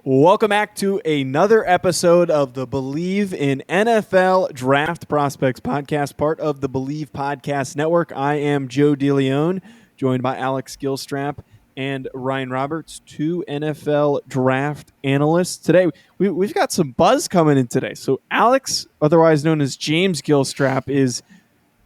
Welcome back to another episode of the Believe in NFL Draft Prospects podcast, part of the Believe Podcast Network. I am Joe DeLeone, joined by Alex Gilstrap and Ryan Roberts, two NFL draft analysts. Today, we've got some buzz coming in today. So Alex, otherwise known as James Gilstrap, is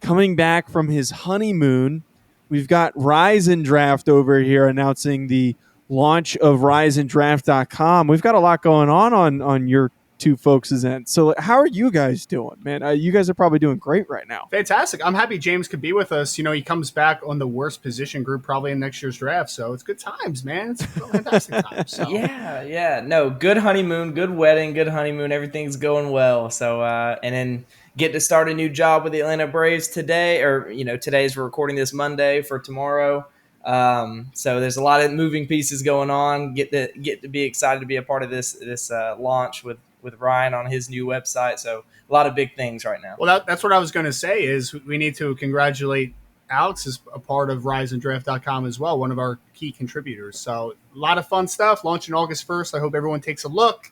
coming back from his honeymoon. We've got Rise and Draft over here announcing the launch of riseanddraft.com. We've got a lot going on your two folks' end. So how are you guys doing, man? You guys are probably doing great right now. Fantastic. I'm happy James could be with us. You know, he comes back on the worst position group probably in next year's draft. So it's good times, man. It's fantastic times. So. Yeah. No, good honeymoon, good wedding, good honeymoon. Everything's going well. So, and then get to start a new job with the Atlanta Braves today, or, today's we're recording this Monday for tomorrow. So there's a lot of moving pieces going on. Get to be excited to be a part of this launch with Ryan on his new website. So a lot of big things right now. Well, that's what I was going to say is we need to congratulate Alex as a part of riseanddraft.com as well, one of our key contributors. So a lot of fun stuff launching August 1st. I hope everyone takes a look.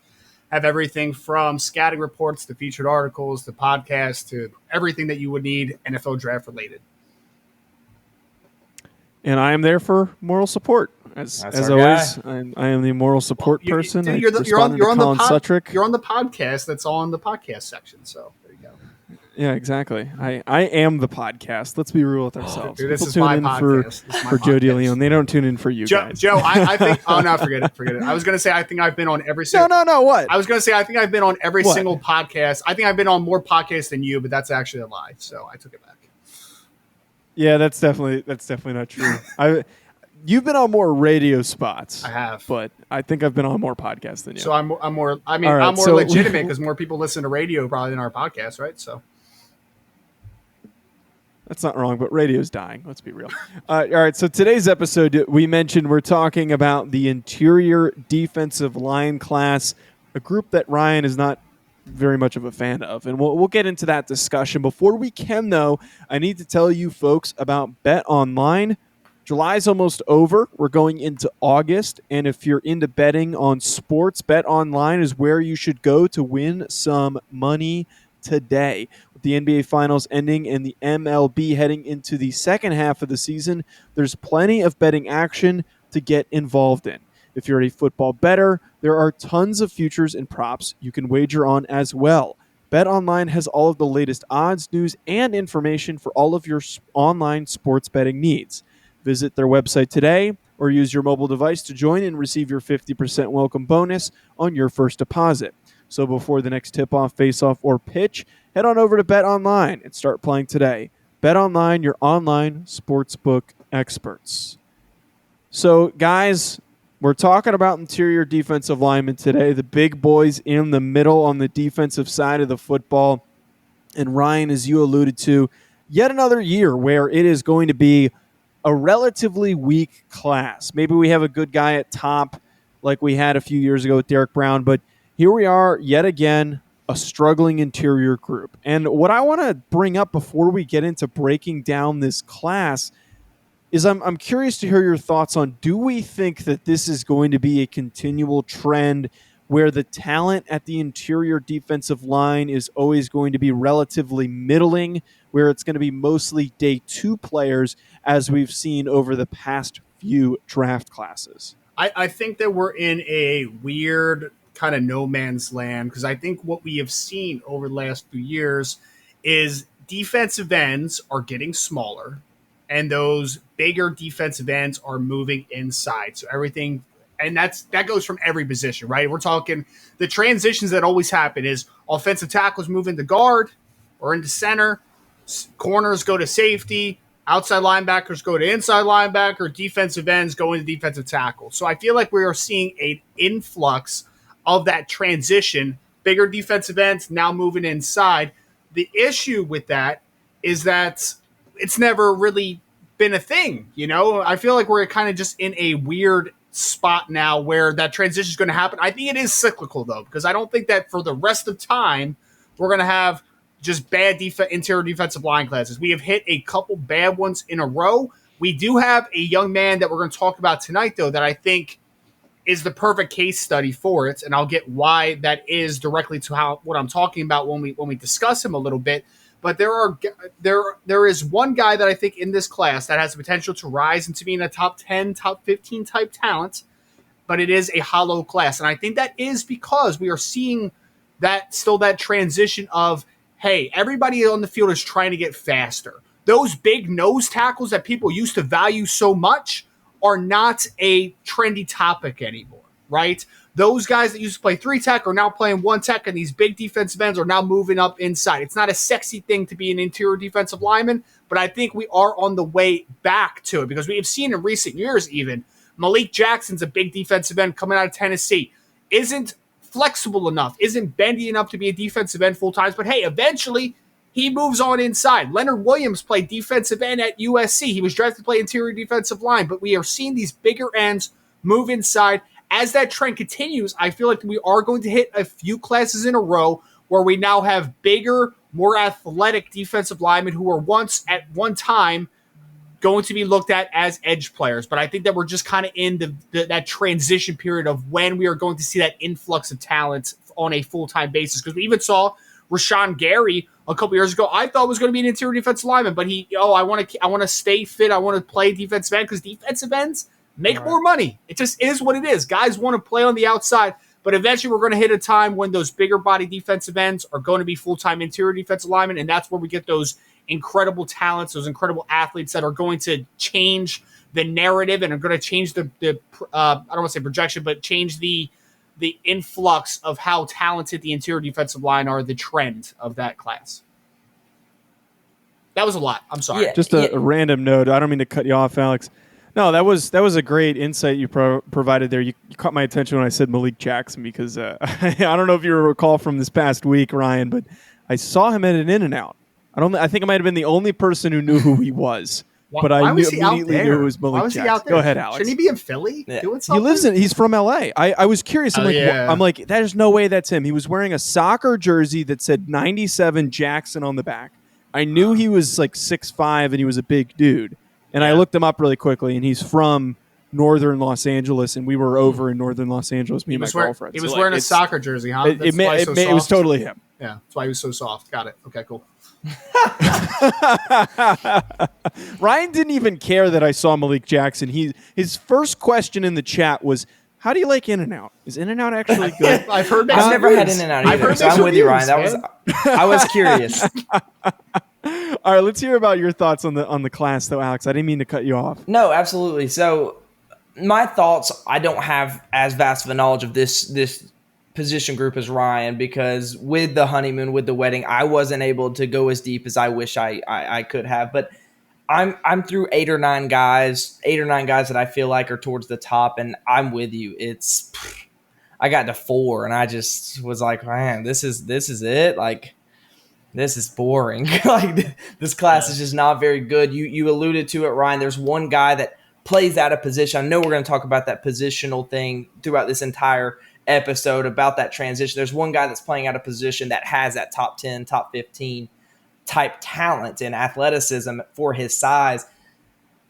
Have everything from scouting reports to featured articles to podcasts to everything that you would need NFL draft related. And I am there for moral support. As always, I am the moral support person. Dude, you're on the podcast that's on the podcast section. So there you go. Yeah, exactly. I am the podcast. Let's be real with ourselves. Dude, People tune in for Joe DeLeone. They don't tune in for you guys. Joe, I think. Oh no, forget it. I was going to say I think I've been on every single. No. What? I was going to say I think I've been on every single podcast. I think I've been on more podcasts than you, but that's actually a lie. So I took it back. Yeah, that's definitely not true. You've been on more radio spots. I have, but I think I've been on more podcasts than you. So I'm more. I mean, I'm more legitimate because more people listen to radio probably than our podcast, right? So that's not wrong, but radio's dying. Let's be real. All right. So today's episode, we mentioned we're talking about the interior defensive line class, a group that Ryan is not very much of a fan of, and we'll get into that discussion. Before we can, though, I need to tell you folks about Bet Online. July's almost over. We're going into August, and if you're into betting on sports, Bet Online is where you should go to win some money today. With the NBA Finals ending and the MLB heading into the second half of the season, there's plenty of betting action to get involved in. If you're a football bettor, there are tons of futures and props you can wager on as well. BetOnline has all of the latest odds, news, and information for all of your online sports betting needs. Visit their website today or use your mobile device to join and receive your 50% welcome bonus on your first deposit. So before the next tip-off, face-off, or pitch, head on over to BetOnline and start playing today. BetOnline, your online sportsbook experts. So, guys, we're talking about interior defensive linemen today, the big boys in the middle on the defensive side of the football. And Ryan, as you alluded to, yet another year where it is going to be a relatively weak class. Maybe we have a good guy at top like we had a few years ago with Derrick Brown, but here we are yet again, a struggling interior group. And what I want to bring up before we get into breaking down this class is I'm curious to hear your thoughts on, do we think that this is going to be a continual trend where the talent at the interior defensive line is always going to be relatively middling, where it's going to be mostly day two players as we've seen over the past few draft classes? I think that we're in a weird kind of no man's land because I think what we have seen over the last few years is defensive ends are getting smaller. And those bigger defensive ends are moving inside. So everything, and that goes from every position, right? We're talking the transitions that always happen is offensive tackles move into guard or into center, corners go to safety, outside linebackers go to inside linebacker, defensive ends go into defensive tackle. So I feel like we are seeing an influx of that transition, bigger defensive ends now moving inside. The issue with that is that it's never really been a thing, you know? I feel like we're kind of just in a weird spot now where that transition is going to happen. I think it is cyclical, though, because I don't think that for the rest of time we're going to have just bad interior defensive line classes. We have hit a couple bad ones in a row. We do have a young man that we're going to talk about tonight, though, that I think is the perfect case study for it, and I'll get why that is directly to what I'm talking about when we discuss him a little bit. But there is one guy that I think in this class that has the potential to rise into being a top 10, top 15 type talent, but it is a hollow class. And I think that is because we are seeing that transition of, hey, everybody on the field is trying to get faster. Those big nose tackles that people used to value so much are not a trendy topic anymore, right? Those guys that used to play 3-tech are now playing 1-tech, and these big defensive ends are now moving up inside. It's not a sexy thing to be an interior defensive lineman, but I think we are on the way back to it because we have seen in recent years even Malik Jackson's a big defensive end coming out of Tennessee, isn't flexible enough, isn't bendy enough to be a defensive end full time, but hey, eventually he moves on inside. Leonard Williams played defensive end at USC. He was drafted to play interior defensive line, but we are seeing these bigger ends move inside. As that trend continues, I feel like we are going to hit a few classes in a row where we now have bigger, more athletic defensive linemen who were once at one time going to be looked at as edge players. But I think that we're just kind of in that transition period of when we are going to see that influx of talent on a full-time basis. Because we even saw Rashawn Gary a couple years ago. I thought was going to be an interior defensive lineman, but I want to stay fit. I want to play defensive end because defensive ends make more money. It just is what it is. Guys want to play on the outside, but eventually we're going to hit a time when those bigger body defensive ends are going to be full-time interior defensive linemen, and that's where we get those incredible talents, those incredible athletes that are going to change the narrative and are going to change the I don't want to say projection, but change the influx of how talented the interior defensive line are, the trend of that class. That was a lot. I'm sorry. Yeah, just a random note. I don't mean to cut you off, Alex. No, that was a great insight you provided there. You caught my attention when I said Malik Jackson because I don't know if you recall from this past week, Ryan, but I saw him at an In-N-Out. I think I might have been the only person who knew who he was. But I immediately knew it was Malik Jackson. Go ahead, Alex. Shouldn't he be in Philly doing something? He's from LA. I was curious. I'm like, there's no way that's him. He was wearing a soccer jersey that said 97 Jackson on the back. I knew he was like 6'5" and he was a big dude. And I looked him up really quickly, and he's from northern Los Angeles, and we were over in northern Los Angeles, me and my girlfriend. He was wearing a soccer jersey, huh? It was totally him. Yeah, that's why he was so soft. Got it. Okay, cool. Ryan didn't even care that I saw Malik Jackson. His first question in the chat was, how do you like In-N-Out? Is In-N-Out actually good? I've never had In-N-Out either, so I'm with you, Ryan. I was curious. All right, let's hear about your thoughts on the class, though, Alex. I didn't mean to cut you off. No, absolutely. So my thoughts, I don't have as vast of a knowledge of this position group as Ryan, because with the honeymoon, with the wedding, I wasn't able to go as deep as I wish I could have. But I'm through 8 or 9 guys that I feel like are towards the top, and I'm with you. I got to 4, and I just was like, man, this is it. Like, this is boring. Like, this class is just not very good. You alluded to it, Ryan. There's one guy that plays out of position. I know we're going to talk about that positional thing throughout this entire episode about that transition. There's one guy that's playing out of position that has that top 10, top 15 type talent and athleticism for his size.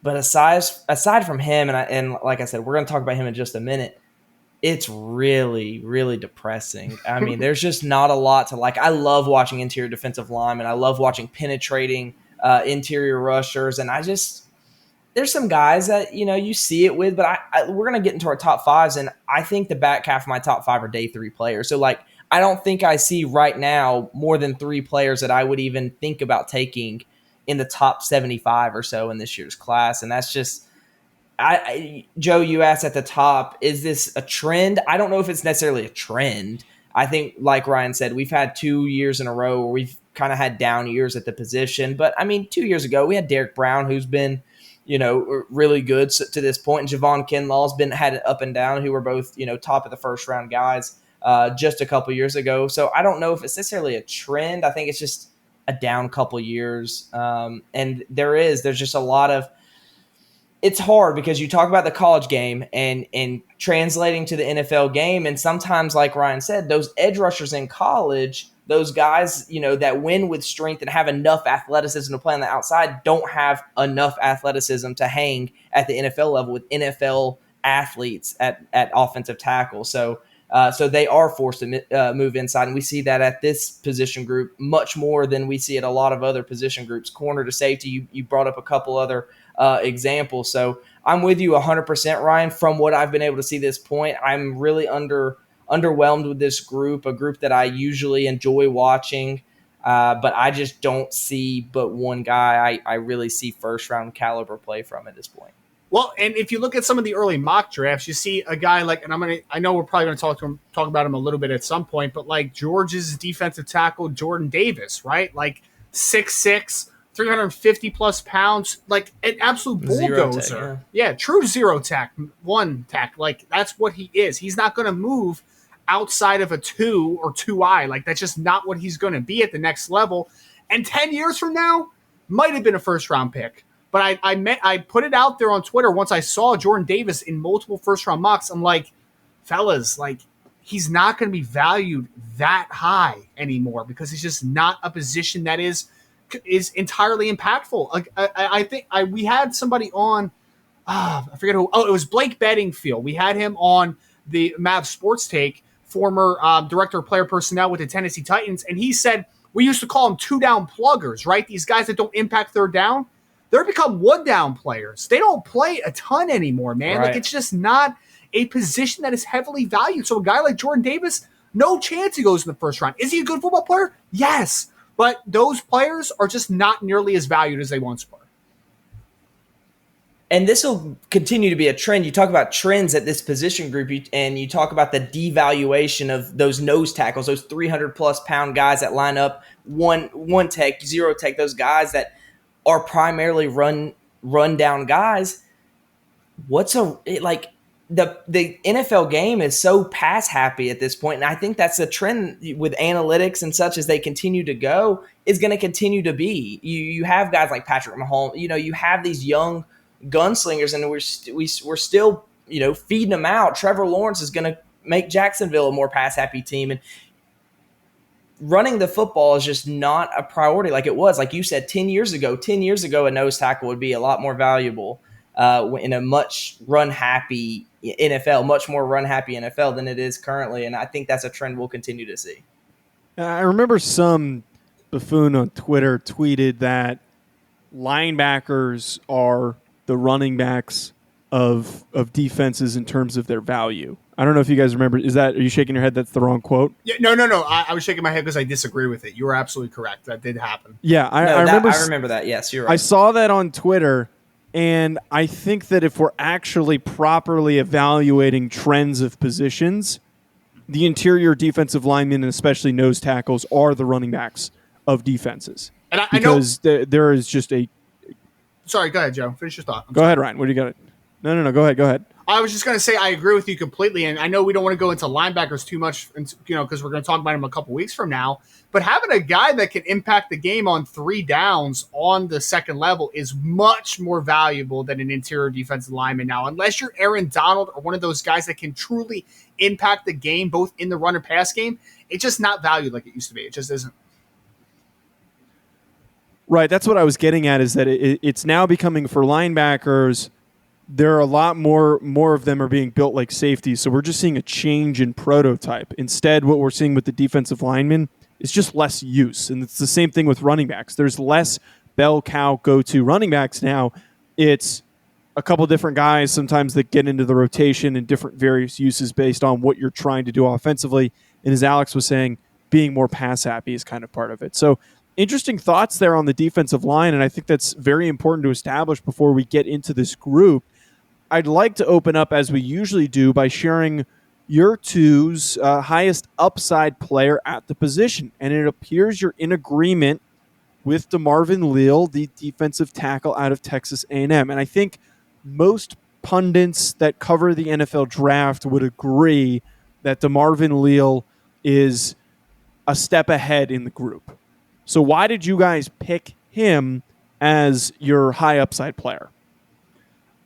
But aside from him, and like I said, we're going to talk about him in just a minute, it's really, really depressing. I mean, there's just not a lot to like. I love watching interior defensive linemen. I love watching penetrating interior rushers. And there's some guys that, you see it with, but we're going to get into our top 5s. And I think the back half of my top 5 are day 3 players. So, like, I don't think I see right now more than 3 players that I would even think about taking in the top 75 or so in this year's class. And that's just, Joe, you asked at the top, is this a trend? I don't know if it's necessarily a trend. I think, like Ryan said, we've had 2 years in a row where we've kind of had down years at the position. But, I mean, 2 years ago, we had Derrick Brown, who's been, really good to this point. And Javon Kinlaw's had it up and down, who were both, top of the first round guys just a couple years ago. So I don't know if it's necessarily a trend. I think it's just a down couple years. And there's just a lot of, it's hard because you talk about the college game and translating to the NFL game. And sometimes, like Ryan said, those edge rushers in college, those guys, that win with strength and have enough athleticism to play on the outside don't have enough athleticism to hang at the NFL level with NFL athletes at offensive tackle. So they are forced to move inside, and we see that at this position group much more than we see at a lot of other position groups. Corner to safety, you brought up a couple other examples. So I'm with you 100%, Ryan. From what I've been able to see this point, I'm really underwhelmed with this group, a group that I usually enjoy watching. But I just don't see but one guy I really see first-round caliber play from at this point. Well, and if you look at some of the early mock drafts, you see a guy like, and I know we're probably going to talk about him a little bit at some point, but like Georgia's defensive tackle, Jordan Davis, right? Like 6'6", 350 plus pounds, like an absolute bulldozer. Yeah, true zero tack, one tack. Like that's what he is. He's not going to move outside of a 2 or 2I. Like that's just not what he's going to be at the next level. And 10 years from now, might have been a first round pick. But I put it out there on Twitter once I saw Jordan Davis in multiple first round mocks. I'm like, fellas, like he's not going to be valued that high anymore because he's just not a position that is entirely impactful. Like I think we had somebody on, I forget who. Oh, it was Blake Bedingfield. We had him on the Mav Sports Take, former director of player personnel with the Tennessee Titans, and he said we used to call them 2-down pluggers, right? These guys that don't impact third down. They're become 1-down players. They don't play a ton anymore, man. Right. Like it's just not a position that is heavily valued. So a guy like Jordan Davis, no chance he goes in the first round. Is he a good football player? Yes. But those players are just not nearly as valued as they once were. And this will continue to be a trend. You talk about trends at this position group, and you talk about the devaluation of those nose tackles, those 300-plus pound guys that line up one tech, zero tech, those guys that are primarily run down guys. The NFL game is so pass happy at this point, and I think that's a trend with analytics and such as they continue to go is going to continue to be. You have guys like Patrick Mahomes. You have these young gunslingers, and we're still feeding them out. Trevor Lawrence is going to make Jacksonville a more pass happy team, and running the football is just not a priority like it was. Like you said, 10 years ago, a nose tackle would be a lot more valuable in a much more run happy NFL than it is currently. And I think that's a trend we'll continue to see. I remember some buffoon on Twitter tweeted that linebackers are the running backs of defenses in terms of their value. I don't know if you guys remember. Are you shaking your head? That's the wrong quote? Yeah, no. I was shaking my head because I disagree with it. You were absolutely correct. That did happen. Yeah, I remember that. Yes, you're right. I saw that on Twitter, and I think that if we're actually properly evaluating trends of positions, the interior defensive linemen and especially nose tackles are the running backs of defenses. And I know there is just a. Sorry, go ahead, Joe. Finish your thought. Go ahead, Ryan. What do you got? No. Go ahead. I was just going to say I agree with you completely, and I know we don't want to go into linebackers too much, because we're going to talk about him a couple weeks from now. But having a guy that can impact the game on 3 downs on the second level is much more valuable than an interior defensive lineman now. Unless you're Aaron Donald or one of those guys that can truly impact the game, both in the run and pass game, it's just not valued like it used to be. It just isn't. Right. That's what I was getting at, is that it's now becoming for linebackers. There are a lot more of them are being built like safeties. So we're just seeing a change in prototype. Instead, what we're seeing with the defensive linemen is just less use. And it's the same thing with running backs. There's less bell cow go-to running backs now. It's a couple different guys sometimes that get into the rotation and different various uses based on what you're trying to do offensively. And as Alex was saying, being more pass happy is kind of part of it. So interesting thoughts there on the defensive line, and I think that's very important to establish before we get into this group. I'd like to open up, as we usually do, by sharing your two's highest upside player at the position. And it appears you're in agreement with DeMarvin Leal, the defensive tackle out of Texas A&M. And I think most pundits that cover the NFL draft would agree that DeMarvin Leal is a step ahead in the group. So why did you guys pick him as your high upside player?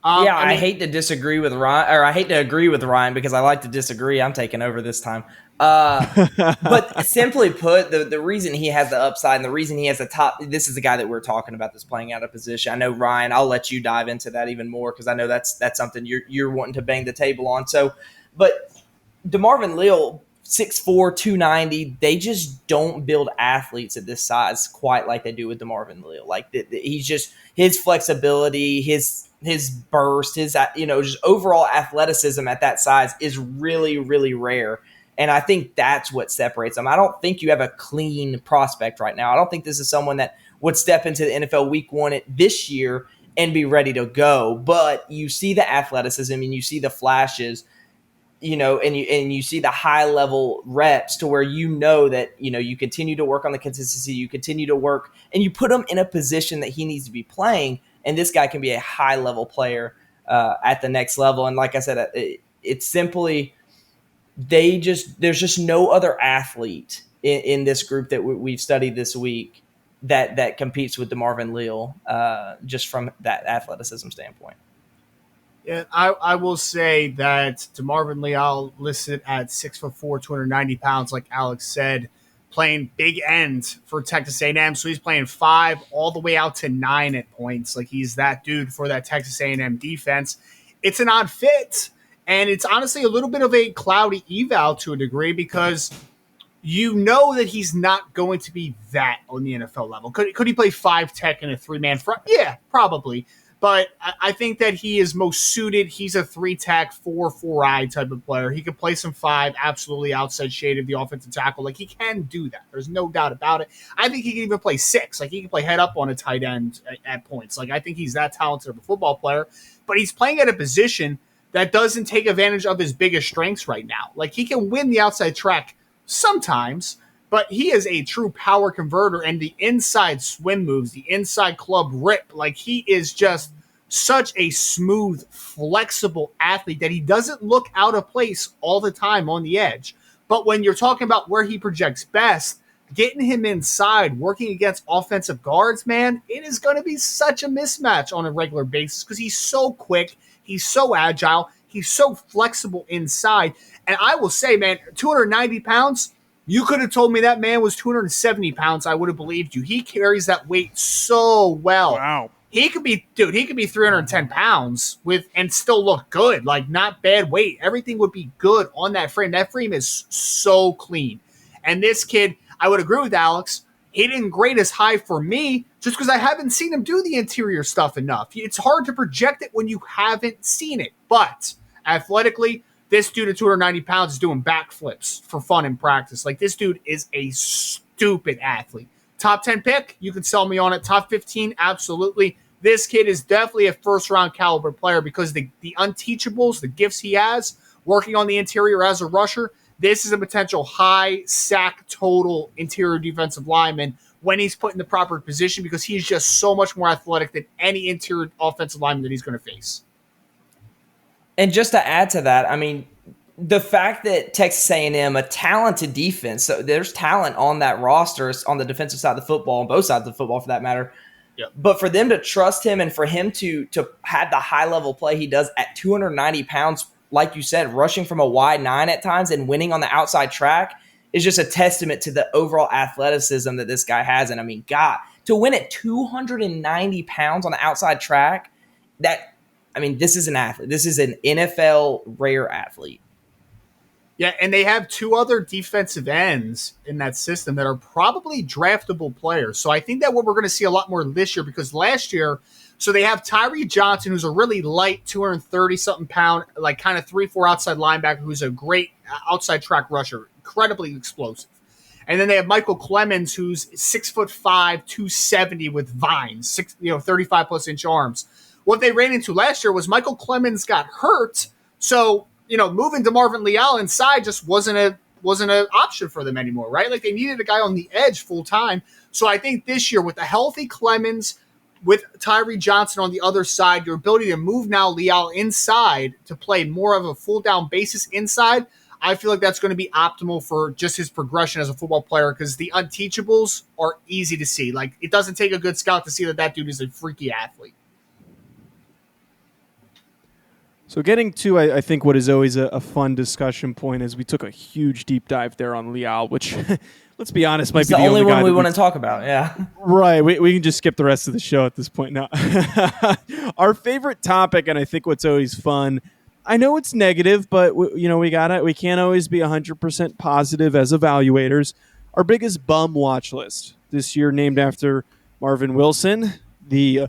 I hate to disagree with Ryan, or I hate to agree with Ryan because I like to disagree. I'm taking over this time. But simply put, the reason he has the upside and the reason he has the top, this is the guy that we're talking about that's playing out of position. I know, Ryan, I'll let you dive into that even more because I know that's something you're wanting to bang the table on. So, but DeMarvin Leal, 6'4", 290, they just don't build athletes at this size quite like they do with DeMarvin Leal. Like he's just, his flexibility, his burst, his just overall athleticism at that size is really, really rare. And I think that's what separates them. I don't think you have a clean prospect right now. I don't think this is someone that would step into the NFL week 1 this year and be ready to go. But you see the athleticism and you see the flashes, and you see the high level reps to where that you continue to work on the consistency, you continue to work, and you put him in a position that he needs to be playing. And this guy can be a high level player at the next level. And like I said, it's simply there's just no other athlete in this group that we've studied this week that competes with DeMarvin Leal just from that athleticism standpoint. Yeah, I will say that DeMarvin Leal listed at 6'4", 290 pounds, like Alex said, playing big end for Texas A&M. So he's playing 5 all the way out to 9 at points. Like he's that dude for that Texas A&M defense. It's an odd fit, and it's honestly a little bit of a cloudy eval to a degree because you know that he's not going to be that on the NFL level. Could he play 5 tech in a 3-man front? Yeah, probably. But I think that he is most suited. He's a 3-tech, 4-4-eye type of player. He could play some 5, absolutely outside shade of the offensive tackle. Like, he can do that. There's no doubt about it. I think he can even play 6. Like, he can play head up on a tight end at points. Like, I think he's that talented of a football player. But he's playing at a position that doesn't take advantage of his biggest strengths right now. Like, he can win the outside track sometimes, but he is a true power converter, and the inside swim moves, the inside club rip, like he is just such a smooth, flexible athlete that he doesn't look out of place all the time on the edge. But when you're talking about where he projects best, getting him inside, working against offensive guards, man, it is going to be such a mismatch on a regular basis because he's so quick, he's so agile, he's so flexible inside. And I will say, man, 290 pounds, you could have told me that man was 270 pounds. I would have believed you. He carries that weight so well. Wow. He could be 310 pounds and still look good. Like, not bad weight. Everything would be good on that frame. That frame is so clean. And this kid, I would agree with Alex, he didn't grade as high for me just because I haven't seen him do the interior stuff enough. It's hard to project it when you haven't seen it. But athletically, this dude at 290 pounds is doing backflips for fun in practice. Like, this dude is a stupid athlete. Top 10 pick, you can sell me on it. Top 15, absolutely. This kid is definitely a first-round caliber player because the unteachables, the gifts he has, working on the interior as a rusher, this is a potential high sack total interior defensive lineman when he's put in the proper position because he's just so much more athletic than any interior offensive lineman that he's going to face. And just to add to that, I mean, the fact that Texas A&M, a talented defense, so there's talent on that roster on the defensive side of the football, on both sides of the football for that matter. Yep. But for them to trust him and for him to have the high-level play he does at 290 pounds, like you said, rushing from a wide 9 at times and winning on the outside track is just a testament to the overall athleticism that this guy has. And, I mean, God, to win at 290 pounds on the outside track, this is an athlete. This is an NFL rare athlete. Yeah, and they have 2 other defensive ends in that system that are probably draftable players. So I think that what we're going to see a lot more this year because last year, so they have Tyree Johnson, who's a really light 230-something pound, like kind of 3-4 outside linebacker, who's a great outside track rusher, incredibly explosive. And then they have Michael Clemens, who's 6'5", 270 with vines, 35-plus inch arms. What they ran into last year was Michael Clemens got hurt, so moving DeMarvin Leal inside just wasn't an option for them anymore, right? Like, they needed a guy on the edge full time. So I think this year with a healthy Clemens, with Tyree Johnson on the other side, your ability to move now Leal inside to play more of a full down basis inside, I feel like that's going to be optimal for just his progression as a football player because the unteachables are easy to see. Like, it doesn't take a good scout to see that dude is a freaky athlete. So getting to, I think, what is always a fun discussion point is we took a huge deep dive there on Leal, which, let's be honest, might It's be the only guy one we want to talk about. Yeah. Right. We can just skip the rest of the show at this point now. Our favorite topic, and I think what's always fun, I know it's negative, but we can't always be 100% positive as evaluators. Our biggest bum watch list this year, named after Marvin Wilson, the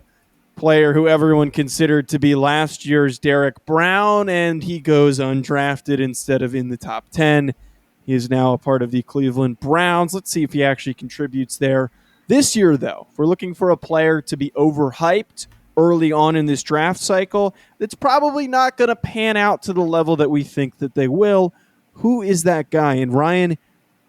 player who everyone considered to be last year's Derrick Brown, and he goes undrafted instead of in the top 10. He is now a part of the Cleveland Browns. Let's see if he actually contributes there. This year, though, if we're looking for a player to be overhyped early on in this draft cycle, that's probably not going to pan out to the level that we think that they will. Who is that guy? And Ryan,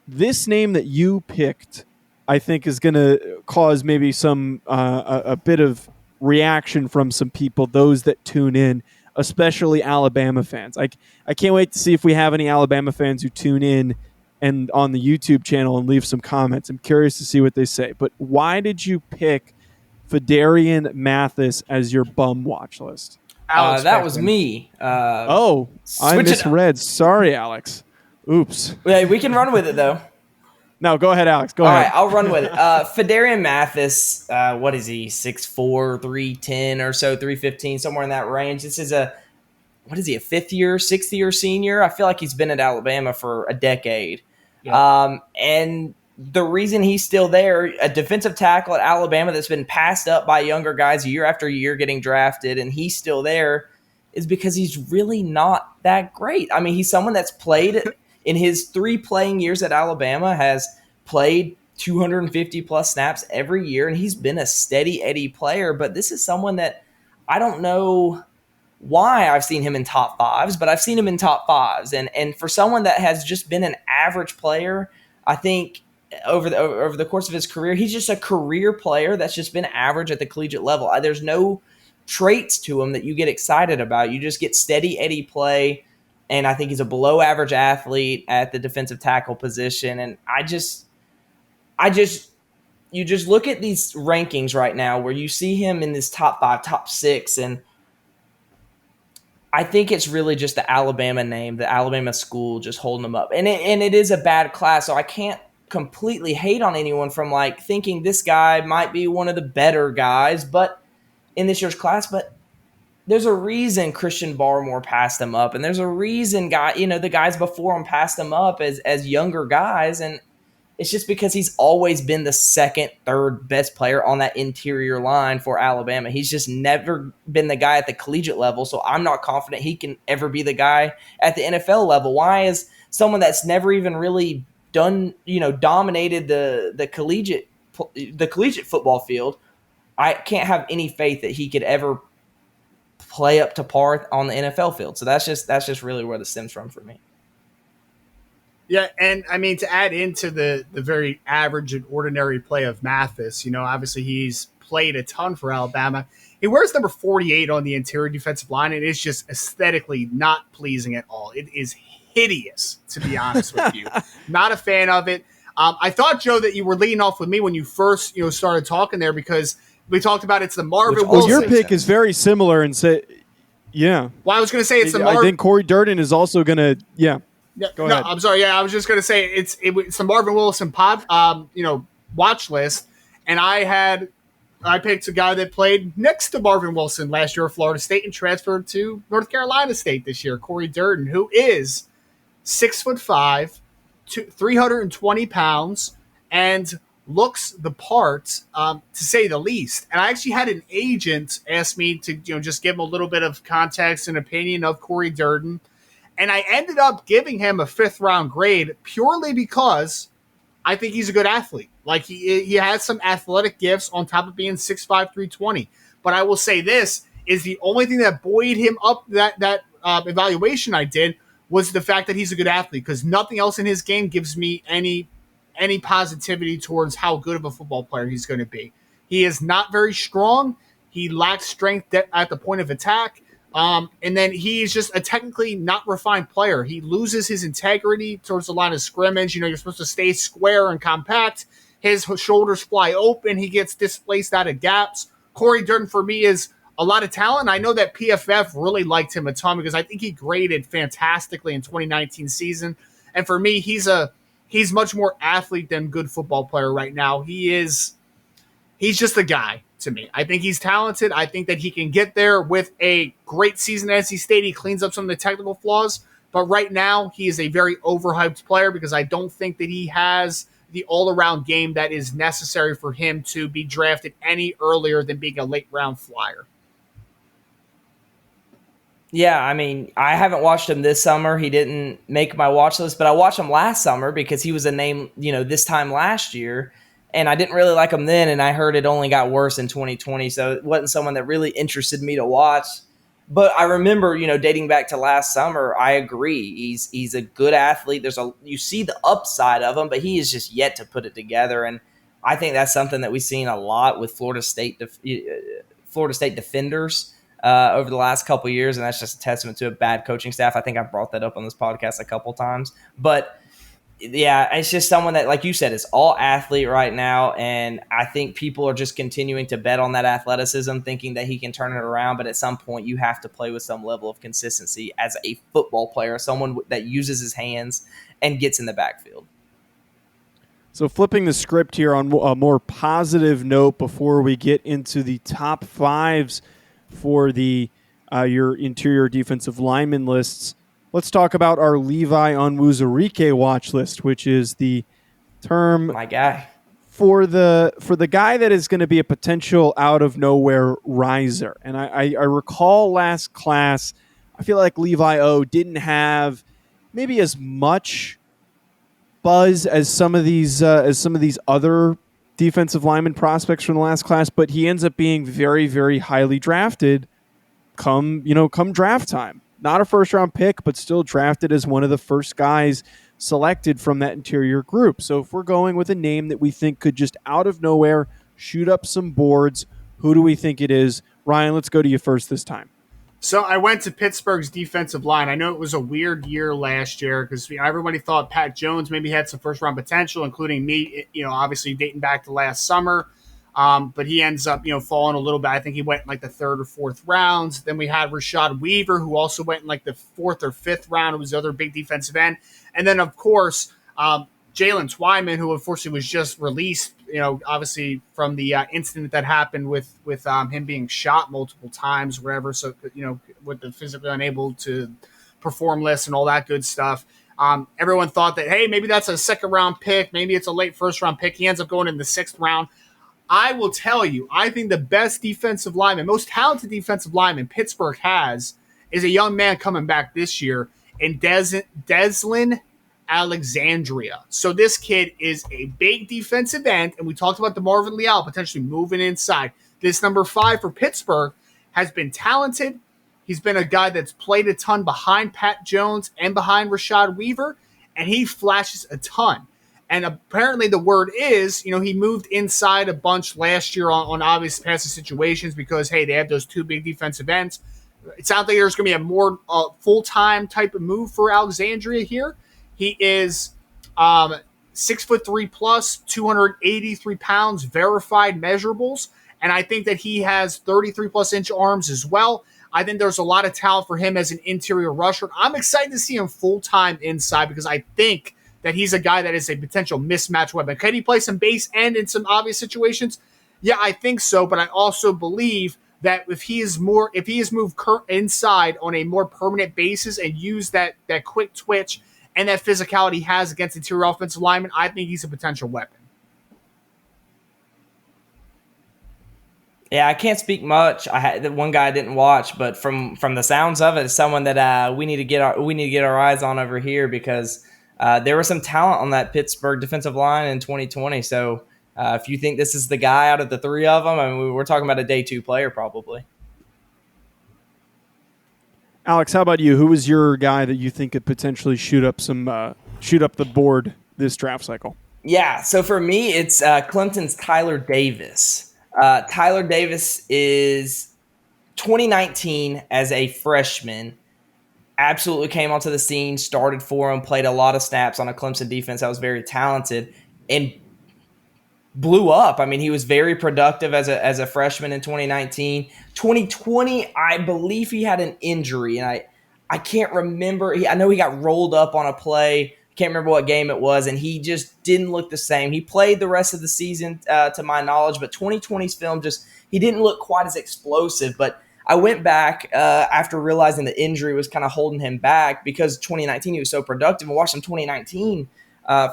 this name that you picked, I think, is going to cause maybe some a bit of reaction from some people, those that tune in, especially Alabama fans. I can't wait to see if we have any Alabama fans who tune in and on the YouTube channel and leave some comments. I'm curious to see what they say. But why did you pick Phidarian Mathis as your bum watch list? That was me. I misread. Sorry, Alex. Oops. Yeah, we can run with it, though. No, go ahead, Alex. Go ahead. All right, I'll run with it. Phidarian Mathis, what is he, 6'4", 310 or so, 315, somewhere in that range. This is a fifth-year, sixth-year senior? I feel like he's been at Alabama for a decade. Yeah. And the reason he's still there, a defensive tackle at Alabama that's been passed up by younger guys year after year getting drafted, and he's still there, is because he's really not that great. I mean, he's someone that's played – in his 3 playing years at Alabama, has played 250-plus snaps every year, and he's been a steady Eddie player. But this is someone that I don't know why I've seen him in top 5s, but I've seen him in top 5s. And for someone that has just been an average player, I think over the course of his career, he's just a career player that's just been average at the collegiate level. There's no traits to him that you get excited about. You just get steady Eddie play. And I think he's a below average athlete at the defensive tackle position. And you just look at these rankings right now where you see him in this top 5, top 6. And I think it's really just the Alabama name, the Alabama school just holding him up. And it is a bad class. So I can't completely hate on anyone from like thinking this guy might be one of the better guys, but in this year's class, but there's a reason Christian Barmore passed him up, and there's a reason the guys before him passed him up as younger guys, and it's just because he's always been the second, third best player on that interior line for Alabama. He's just never been the guy at the collegiate level, so I'm not confident he can ever be the guy at the NFL level. Why is someone that's never even really dominated the collegiate football field? I can't have any faith that he could ever play up to par on the NFL field. So that's just really where this stems from for me. Yeah, and I mean, to add into the very average and ordinary play of Mathis, obviously he's played a ton for Alabama. He wears number 48 on the interior defensive line, and it's just aesthetically not pleasing at all. It is hideous, to be honest with you. Not a fan of it. I thought, Joe, that you were leading off with me when you first started talking there, because we talked about it's the Marvin Wilson. Your pick is very similar, and yeah. Well, I was going to say it's the Marvin. I think Corey Durden is also going to, yeah. Go ahead. I'm sorry. Yeah, I was just going to say it's the Marvin Wilson watch list, and I picked a guy that played next to Marvin Wilson last year at Florida State and transferred to North Carolina State this year, Corey Durden, who is 6'5", 320 pounds, and looks the part, to say the least. And I actually had an agent ask me to just give him a little bit of context and opinion of Corey Durden, and I ended up giving him a 5th-round grade purely because I think he's a good athlete. Like he has some athletic gifts on top of being 6'5", 320. But I will say this is the only thing that buoyed him up that evaluation I did was the fact that he's a good athlete, because nothing else in his game gives me any positivity towards how good of a football player he's going to be. He is not very strong. He lacks strength at the point of attack. And then he's just a technically not refined player. He loses his integrity towards the line of scrimmage. You're supposed to stay square and compact. His shoulders fly open. He gets displaced out of gaps. Corey Durden, for me, is a lot of talent. I know that PFF really liked him a ton because I think he graded fantastically in 2019 season. And for me, he's much more athlete than good football player right now. He's just a guy to me. I think he's talented. I think that he can get there with a great season at NC State. He cleans up some of the technical flaws. But right now, he is a very overhyped player because I don't think that he has the all-around game that is necessary for him to be drafted any earlier than being a late-round flyer. Yeah, I mean, I haven't watched him this summer. He didn't make my watch list, but I watched him last summer because he was a name, this time last year, and I didn't really like him then, and I heard it only got worse in 2020, so it wasn't someone that really interested me to watch. But I remember, dating back to last summer, I agree. He's a good athlete. You see the upside of him, but he is just yet to put it together, and I think that's something that we've seen a lot with Florida State defenders over the last couple of years, and that's just a testament to a bad coaching staff. I think I've brought that up on this podcast a couple times. But, yeah, it's just someone that, like you said, is all athlete right now, and I think people are just continuing to bet on that athleticism, thinking that he can turn it around, but at some point you have to play with some level of consistency as a football player, someone that uses his hands and gets in the backfield. So flipping the script here on a more positive note before we get into the top fives for the your interior defensive lineman lists, let's talk about our Levi Onwuzurike watch list, which is the term my guy for the guy that is going to be a potential out of nowhere riser. And I recall last class, I feel like Levi O didn't have maybe as much buzz as some of these other defensive lineman prospects from the last class, but he ends up being very, very highly drafted come draft time. Not a first-round pick, but still drafted as one of the first guys selected from that interior group. So if we're going with a name that we think could just out of nowhere shoot up some boards, who do we think it is? Ryan, let's go to you first this time. So I went to Pittsburgh's defensive line. I know it was a weird year last year because everybody thought Pat Jones maybe had some first-round potential, including me, obviously dating back to last summer. But he ends up, falling a little bit. I think he went in like the third or fourth rounds. Then we had Rashad Weaver, who also went in like the fourth or fifth round. It was the other big defensive end. And then, of course, Jalen Twyman, who unfortunately was just released, obviously from the incident that happened with him being shot multiple times, wherever. So, with the physically unable to perform list and all that good stuff. Everyone thought that, hey, maybe that's a second-round pick. Maybe it's a late first-round pick. He ends up going in the sixth round. I will tell you, I think the best defensive lineman, most talented defensive lineman Pittsburgh has is a young man coming back this year in Deslin Alexandria. So this kid is a big defensive end, and we talked about DeMarvin Leal potentially moving inside. This number 5 for Pittsburgh has been talented. He's been a guy that's played a ton behind Pat Jones and behind Rashad Weaver, and he flashes a ton. And apparently the word is, he moved inside a bunch last year on obvious passing situations because, hey, they have those two big defensive ends. It sounds like there's going to be a more full-time type of move for Alexandria here. He is 6'3" plus, 283 pounds, verified measurables. And I think that he has 33-plus inch arms as well. I think there's a lot of talent for him as an interior rusher. I'm excited to see him full-time inside because I think that he's a guy that is a potential mismatch weapon. Can he play some base end in some obvious situations? Yeah, I think so, but I also believe that if he is moved inside on a more permanent basis and use that quick twitch and that physicality he has against interior offensive linemen, I think he's a potential weapon. Yeah, I can't speak much. I had the one guy I didn't watch, but from the sounds of it, it's someone that we need to get our eyes on over here because there was some talent on that Pittsburgh defensive line in 2020. So if you think this is the guy out of the three of them, I mean, we're talking about a day 2 player probably. Alex, how about you? Who was your guy that you think could potentially shoot up the board this draft cycle? Yeah, so for me, it's Clemson's Tyler Davis. Tyler Davis is 2019 as a freshman. Absolutely came onto the scene, started for him, played a lot of snaps on a Clemson defense that was very talented. And blew up. I mean, he was very productive as a freshman in 2019. 2020, I believe he had an injury, and I can't remember. I know he got rolled up on a play. Can't remember what game it was, and he just didn't look the same. He played the rest of the season, to my knowledge, but 2020's film he didn't look quite as explosive. But I went back after realizing the injury was kind of holding him back, because 2019 he was so productive, and watched him 2019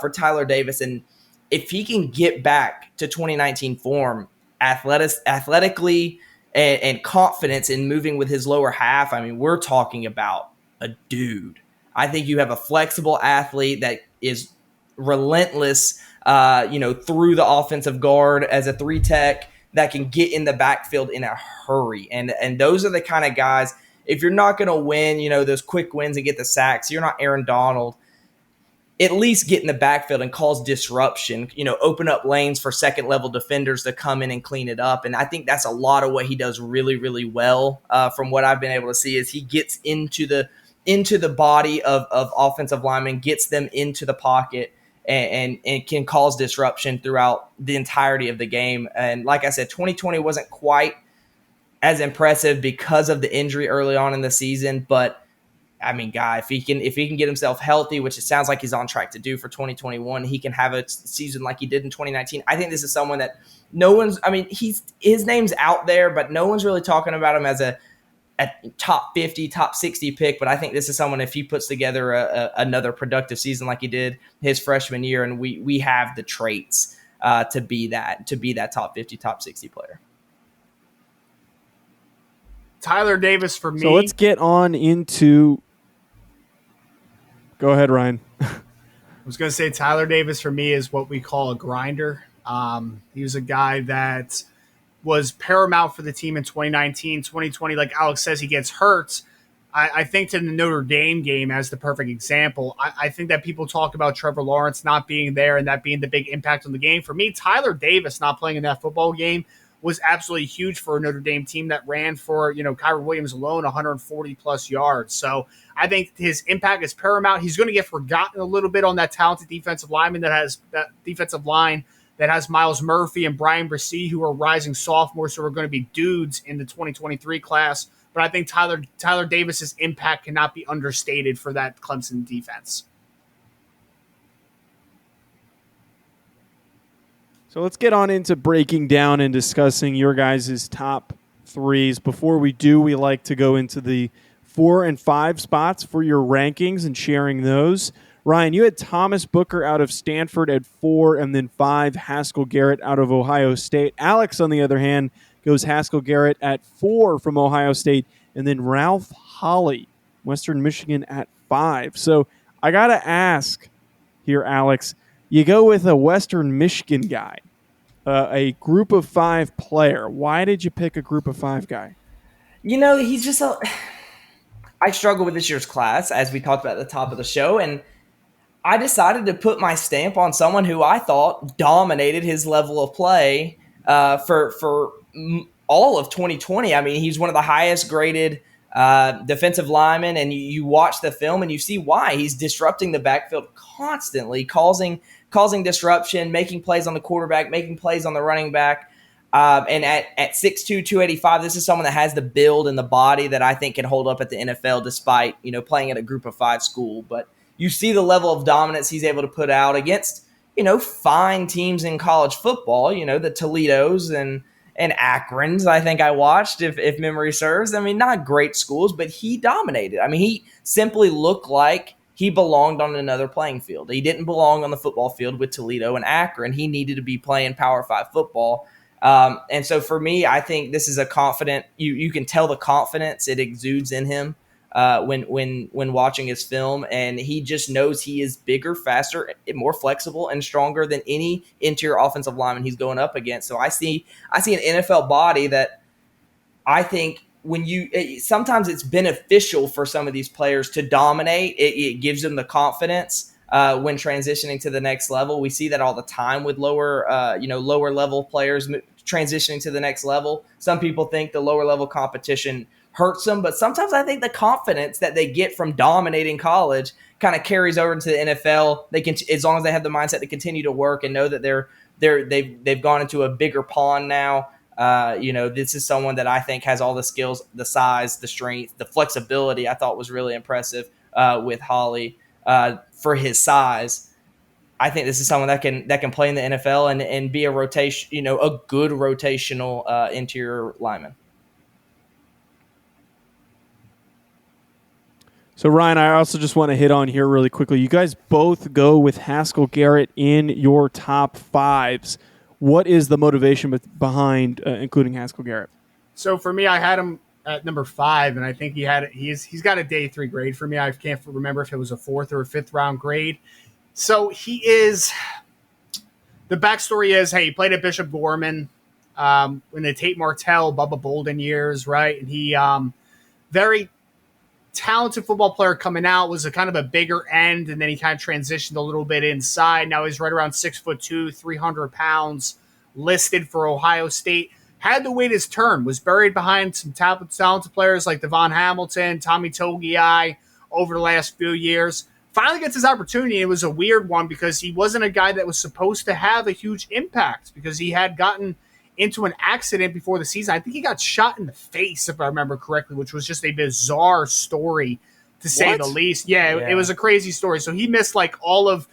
for Tyler Davis. And if he can get back to 2019 form, athletically and confidence in moving with his lower half, I mean, we're talking about a dude. I think you have a flexible athlete that is relentless, through the offensive guard as a 3-tech that can get in the backfield in a hurry. And those are the kind of guys, if you're not going to win, those quick wins and get the sacks, you're not Aaron Donald, at least get in the backfield and cause disruption, open up lanes for second level defenders to come in and clean it up. And I think that's a lot of what he does really, really well. From what I've been able to see, is he gets into the body of offensive linemen, gets them into the pocket, and can cause disruption throughout the entirety of the game. And like I said, 2020 wasn't quite as impressive because of the injury early on in the season, but I mean, if he can get himself healthy, which it sounds like he's on track to do for 2021, he can have a season like he did in 2019. I think this is someone that his name's out there, but no one's really talking about him as a top 50, top 60 pick. But I think this is someone, if he puts together another productive season like he did his freshman year, and we have the traits to be that top 50, top 60 player. Tyler Davis for me. So let's get on into. Go ahead, Ryan. I was going to say Tyler Davis for me is what we call a grinder. He was a guy that was paramount for the team in 2019, 2020. Like Alex says, he gets hurt. I think to the Notre Dame game as the perfect example. I think that people talk about Trevor Lawrence not being there and that being the big impact on the game. For me, Tyler Davis not playing in that football game was absolutely huge for a Notre Dame team that ran for, Kyren Williams alone 140 plus yards. So I think his impact is paramount. He's going to get forgotten a little bit on that talented defensive line that has Miles Murphy and Brian Bresee, who are rising sophomores, who are going to be dudes in the 2023 class. But I think Tyler Davis's impact cannot be understated for that Clemson defense. So let's get on into breaking down and discussing your guys' top threes. Before we do, we like to go into the 4 and 5 spots for your rankings and sharing those. Ryan, you had Thomas Booker out of Stanford at 4, and then 5, Haskell Garrett out of Ohio State. Alex, on the other hand, goes Haskell Garrett at 4 from Ohio State, and then Ralph Holley, Western Michigan, at 5. So I got to ask here, Alex, you go with a Western Michigan guy, a group of 5 player. Why did you pick a group of 5 guy? He's just I struggle with this year's class, as we talked about at the top of the show, and I decided to put my stamp on someone who I thought dominated his level of play for all of 2020. I mean, he's one of the highest graded defensive linemen, and you watch the film and you see why. He's disrupting the backfield constantly, causing disruption, making plays on the quarterback, making plays on the running back. And at 6'2", 285, this is someone that has the build and the body that I think can hold up at the NFL despite, playing at a group of 5 school. But you see the level of dominance he's able to put out against, fine teams in college football, the Toledos and Akrons, I think I watched, if memory serves. I mean, not great schools, but he dominated. I mean, he simply looked like he belonged on another playing field. He didn't belong on the football field with Toledo and Akron. He needed to be playing Power 5 football. And so for me, I think this is a confident, you can tell the confidence it exudes in him when watching his film, and he just knows he is bigger, faster, more flexible, and stronger than any interior offensive lineman he's going up against. So I see an NFL body that I think sometimes it's beneficial for some of these players to dominate. It gives them the confidence when transitioning to the next level. We see that all the time with lower level players transitioning to the next level. Some people think the lower level competition hurts them. But sometimes I think the confidence that they get from dominating college kind of carries over into the NFL. They can, as long as they have the mindset to continue to work and know that they've gone into a bigger pond now. This is someone that I think has all the skills, the size, the strength, the flexibility. I thought was really impressive with Holly for his size. I think this is someone that can play in the NFL and be a rotation, a good rotational interior lineman. So, Ryan, I also just want to hit on here really quickly. You guys both go with Haskell Garrett in your top fives. What is the motivation behind including Haskell Garrett? So for me, I had him at number 5, and I think he's got a day 3 grade for me. I can't remember if it was a 4th or a 5th round grade. So he is. The backstory is, hey, he played at Bishop Gorman in the Tate Martell, Bubba Bolden years, right? And he very talented football player coming out, was a kind of a bigger end, and then he kind of transitioned a little bit inside. Now he's right around 6'2", 300 pounds, listed for Ohio State. Had to wait his turn, was buried behind some talented players like Devon Hamilton, Tommy Togiai over the last few years. Finally gets his opportunity. It was a weird one because he wasn't a guy that was supposed to have a huge impact because he had gotten into an accident before the season. I think he got shot in the face, if I remember correctly, which was just a bizarre story, to say the least. Yeah, it was a crazy story. So he missed like all of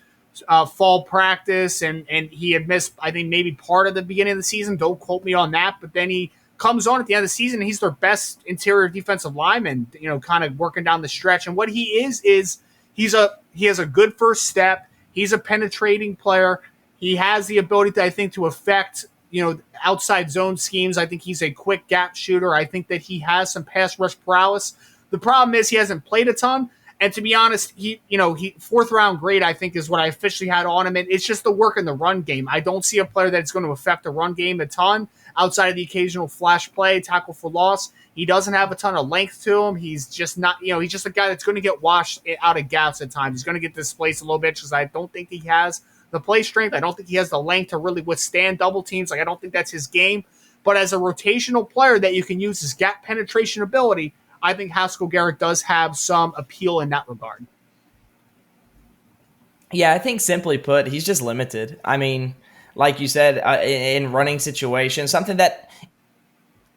fall practice, and he had missed, I think, maybe part of the beginning of the season. Don't quote me on that. But then he comes on at the end of the season, and he's their best interior defensive lineman, kind of working down the stretch. And what he is he has a good first step. He's a penetrating player. He has the ability, I think, to affect outside zone schemes. I think he's a quick gap shooter. I think that he has some pass rush prowess. The problem is he hasn't played a ton. And to be honest, he 4th round grade, I think, is what I officially had on him. And it's just the work in the run game. I don't see a player that's going to affect the run game a ton outside of the occasional flash play, tackle for loss. He doesn't have a ton of length to him. He's just not, he's just a guy that's going to get washed out of gaps at times. He's going to get displaced a little bit because I don't think he has the play strength. I don't think he has the length to really withstand double teams. I don't think that's his game. But as a rotational player that you can use his gap penetration ability, I think Haskell Garrett does have some appeal in that regard. Yeah, I think simply put, he's just limited. I mean, like you said, in running situations, something that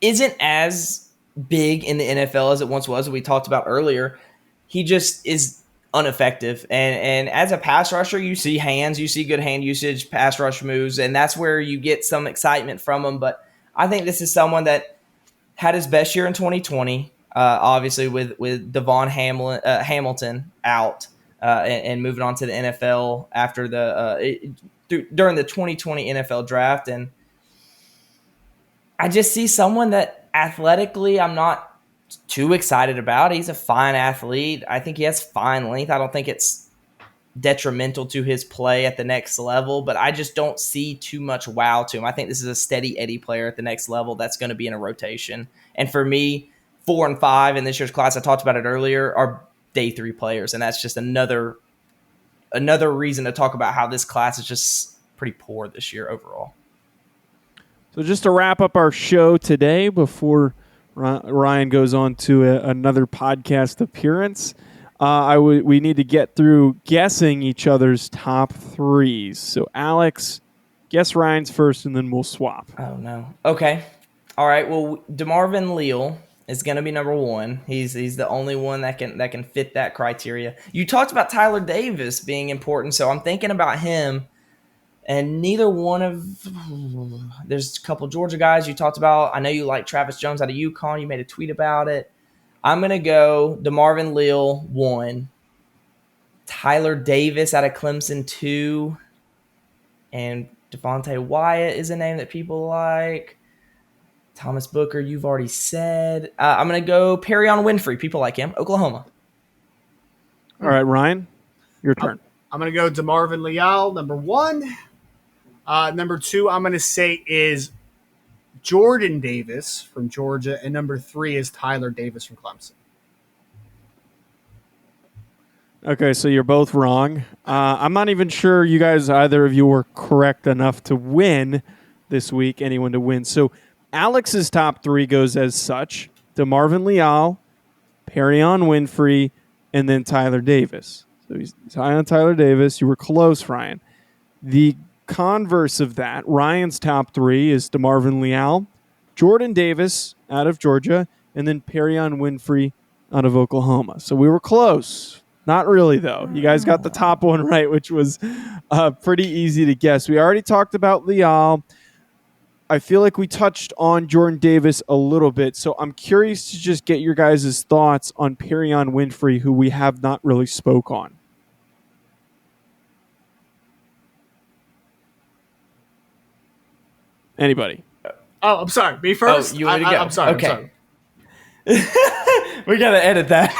isn't as big in the NFL as it once was, we talked about earlier. He just is ineffective. And as a pass rusher, you see hands, you see good hand usage, pass rush moves, and that's where you get some excitement from him. But I think this is someone that had his best year in 2020, obviously with Devon Hamilton out and moving on to the NFL after during the 2020 NFL draft. And I just see someone that athletically I'm not too excited about. He's a fine athlete. I think he has fine length. I don't think it's detrimental to his play at the next level, but I just don't see too much wow to him. I think this is a steady Eddie player at the next level that's going to be in a rotation. And for me, 4 and 5 in this year's class, I talked about it earlier, are day 3 players. And that's just another reason to talk about how this class is just pretty poor this year overall. So just to wrap up our show today before Ryan goes on to another podcast appearance, we need to get through guessing each other's top 3s. So, Alex, guess Ryan's first, and then we'll swap. Oh, no. Okay. All right. Well, DeMarvin Leal is going to be number 1. He's the only one that can fit that criteria. You talked about Tyler Davis being important, so I'm thinking about him. And neither one of – there's a couple Georgia guys you talked about. I know you like Travis Jones out of UConn. You made a tweet about it. I'm going to go DeMarvin Leal 1, Tyler Davis out of Clemson 2, and Devontae Wyatt is a name that people like. Thomas Booker, you've already said. I'm going to go Perrion Winfrey. People like him. Oklahoma. All right, Ryan, your turn. I'm going to go DeMarvin Leal, number 1. Number 2, I'm going to say is Jordan Davis from Georgia, and number 3 is Tyler Davis from Clemson. Okay, so you're both wrong. I'm not even sure either of you were correct enough to win this week, anyone to win. So Alex's top 3 goes as such. DeMarvin Leal, Perrion Winfrey, and then Tyler Davis. So he's high on Tyler Davis. You were close, Ryan. The converse of that, Ryan's top three is DeMarvin Leal, Jordan Davis out of Georgia, and then Perrion Winfrey out of Oklahoma. So we were close. Not really, though. You guys got the top one right, which was pretty easy to guess. We already talked about Leal. I feel like we touched on Jordan Davis a little bit, so I'm curious to just get your guys' thoughts on Perrion Winfrey, who we have not really spoke on. Anybody? Oh, I'm sorry. Me first? Oh, you want to go? I'm sorry. Okay. We got to edit that.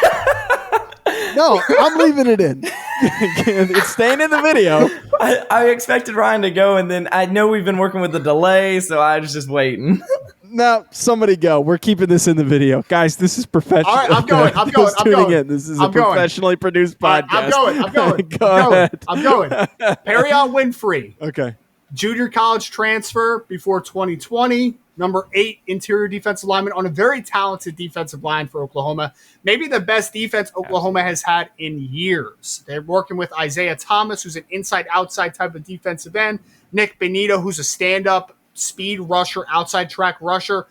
No, I'm leaving it in. It's staying in the video. I expected Ryan to go, and then I know we've been working with the delay, so I was just waiting. No, somebody go. We're keeping this in the video. Guys, this is professional. All right, I'm going. This is a professionally produced podcast. I'm going. Go ahead. I'm going. Perrion Winfrey. Okay. Junior college transfer before 2020. Number 8 interior defensive lineman on a very talented defensive line for Oklahoma. Maybe the best defense Oklahoma has had in years. They're working with Isaiah Thomas, who's an inside-outside type of defensive end. Nick Benito, who's a stand-up speed rusher, outside track rusher.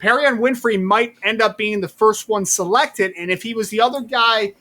Perrion Winfrey might end up being the first one selected, and if he was the other guy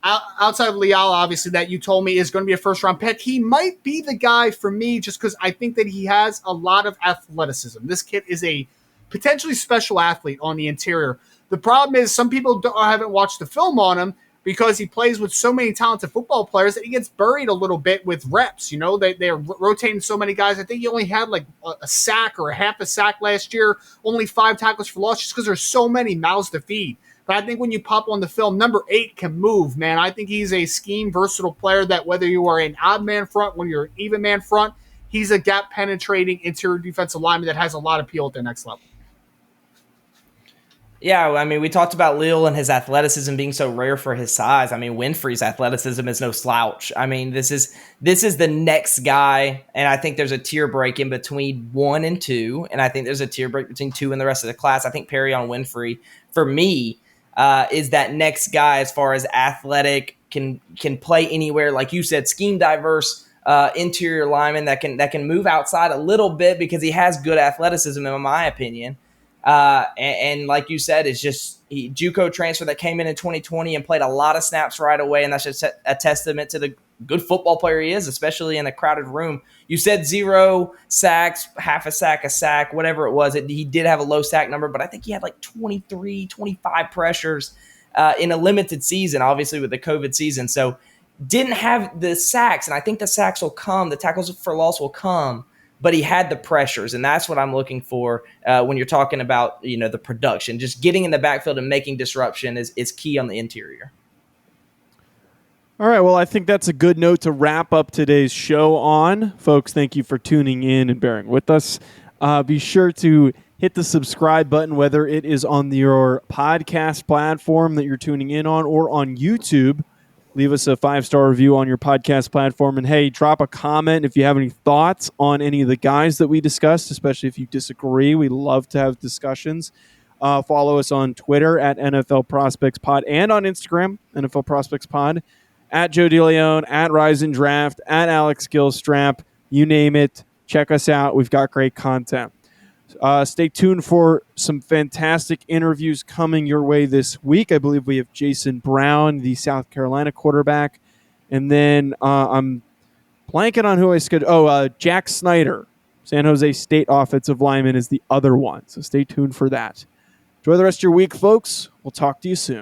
outside of Leal, obviously, that you told me is going to be a first-round pick, he might be the guy for me just because I think that he has a lot of athleticism. This kid is a potentially special athlete on the interior. The problem is some people haven't watched the film on him because he plays with so many talented football players that he gets buried a little bit with reps. You know, they're rotating so many guys. I think he only had like a sack or a half a sack last year, only 5 tackles for loss just because there's so many mouths to feed. But I think when you pop on the film, number 8 can move, man. I think he's a scheme versatile player that whether you are an odd man front, when you're an even man front, he's a gap penetrating interior defensive lineman that has a lot of appeal at the next level. Yeah, I mean, we talked about Leal and his athleticism being so rare for his size. I mean, Winfrey's athleticism is no slouch. I mean, this is the next guy, and I think there's a tier break in between 1 and 2, and I think there's a tier break between 2 and the rest of the class. I think Perrion Winfrey, for me, is that next guy as far as athletic, can play anywhere. Like you said, scheme diverse interior lineman that can move outside a little bit because he has good athleticism, in my opinion. And like you said, it's just JUCO transfer that came in 2020 and played a lot of snaps right away, and that's just a testament to the good football player he is, especially in a crowded room. You said 0 sacks, half a sack, whatever it was. He did have a low sack number, but I think he had like 23, 25 pressures in a limited season, obviously with the COVID season. So didn't have the sacks, and I think the sacks will come. The tackles for loss will come. But he had the pressures, and that's what I'm looking for when you're talking about, you know, the production. Just getting in the backfield and making disruption is key on the interior. All right, well, I think that's a good note to wrap up today's show on. Folks, thank you for tuning in and bearing with us. Be sure to hit the subscribe button, whether it is on your podcast platform that you're tuning in on or on YouTube. Leave us a 5-star review on your podcast platform. And, hey, drop a comment if you have any thoughts on any of the guys that we discussed, especially if you disagree. We love to have discussions. Follow us on Twitter at NFL Prospects Pod and on Instagram, NFL Prospects Pod, at Joe DeLeone, at Rise and Draft, at Alex Gilstrap. You name it. Check us out. We've got great content. Stay tuned for some fantastic interviews coming your way this week. I believe we have Jason Brown, the South Carolina quarterback. And then I'm blanking on who I scheduled. Jack Snyder, San Jose State offensive lineman, is the other one. So stay tuned for that. Enjoy the rest of your week, folks. We'll talk to you soon.